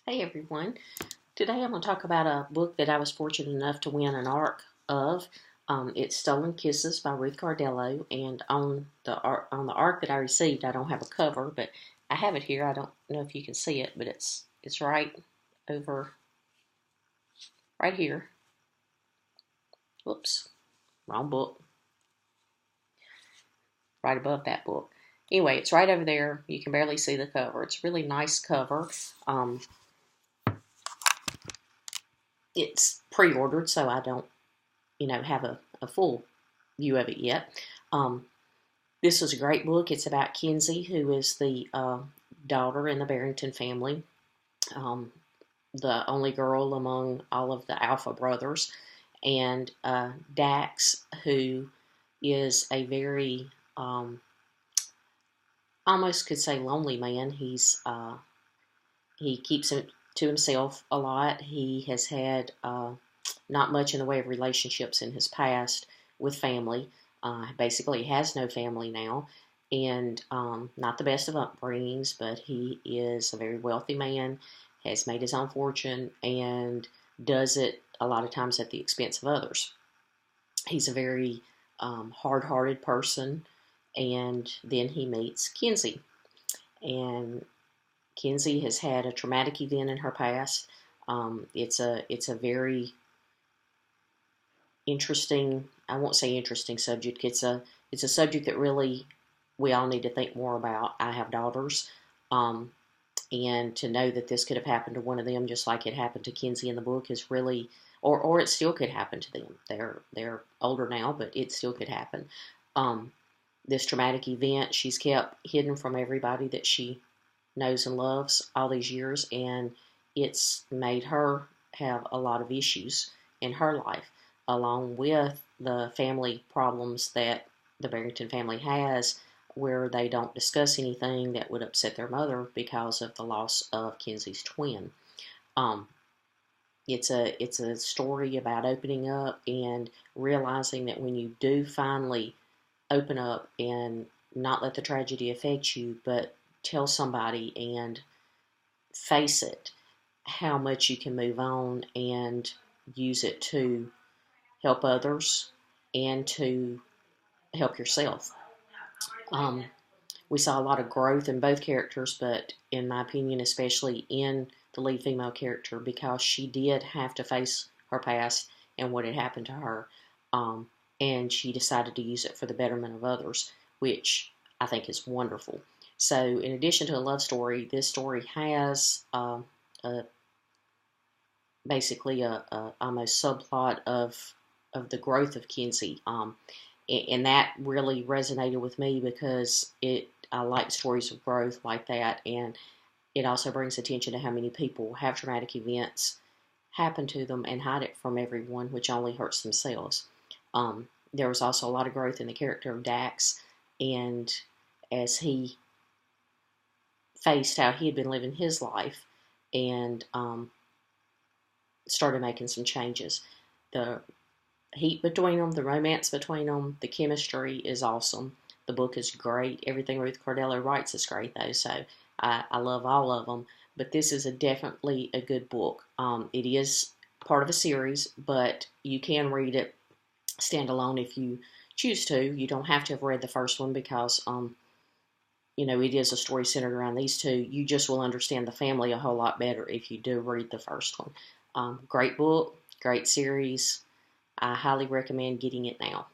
Hey everyone. Today I'm going to talk about a book that I was fortunate enough to win an ARC of. It's Stolen Kisses by Ruth Cardello, and on the ARC that I received, I don't have a cover, but I have it here. I don't know if you can see it, but it's right over right here. Whoops, wrong book. Right above that book. Anyway, it's right over there. You can barely see the cover. It's a really nice cover. Um, it's pre-ordered, so I don't, have a full view of it yet. Um, This was a great book. It's about Kinsey, who is the daughter in the Barrington family, um, the only girl among all of the Alpha brothers, and Dax, who is a very almost could say lonely man. He keeps it to himself a lot. He has had not much in the way of relationships in his past with family. Basically, has no family now, and not the best of upbringings, but he is a very wealthy man, has made his own fortune, and does it a lot of times at the expense of others. He's a very hard hearted person, and then he meets Kinsey. And Kinsey has had a traumatic event in her past. It's a very interesting. I won't say interesting subject. It's a subject that really we all need to think more about. I have daughters, um, and to know that this could have happened to one of them, just like it happened to Kinsey in the book, is really, or it still could happen to them. They're older now, but it still could happen. Um, this traumatic event she's kept hidden from everybody that she knows and loves all these years, and it's made her have a lot of issues in her life, along with the family problems that the Barrington family has, where they don't discuss anything that would upset their mother because of the loss of Kinsey's twin. Um, it's a story about opening up and realizing that when you do finally open up and not let the tragedy affect you, but tell somebody and face it, how much you can move on and use it to help others and to help yourself. Um, we saw a lot of growth in both characters, but in my opinion, especially in the lead female character, because she did have to face her past and what had happened to her. Um, and she decided to use it for the betterment of others, which I think is wonderful. So, in addition to a love story, this story has a, basically a almost subplot of the growth of Kinsey, and that really resonated with me because I like stories of growth like that, and it also brings attention to how many people have traumatic events happen to them and hide it from everyone, which only hurts themselves. There was also a lot of growth in the character of Dax, and as he faced how he had been living his life and started making some changes. The heat between them, the romance between them, the chemistry is awesome. The book is great. Everything Ruth Cardello writes is great, though, so I love all of them. But this is definitely a good book. It is part of a series, but you can read it standalone if you choose to. You don't have to have read the first one because, it is a story centered around these two. You just will understand the family a whole lot better if you do read the first one. Great book, great series. I highly recommend getting it now.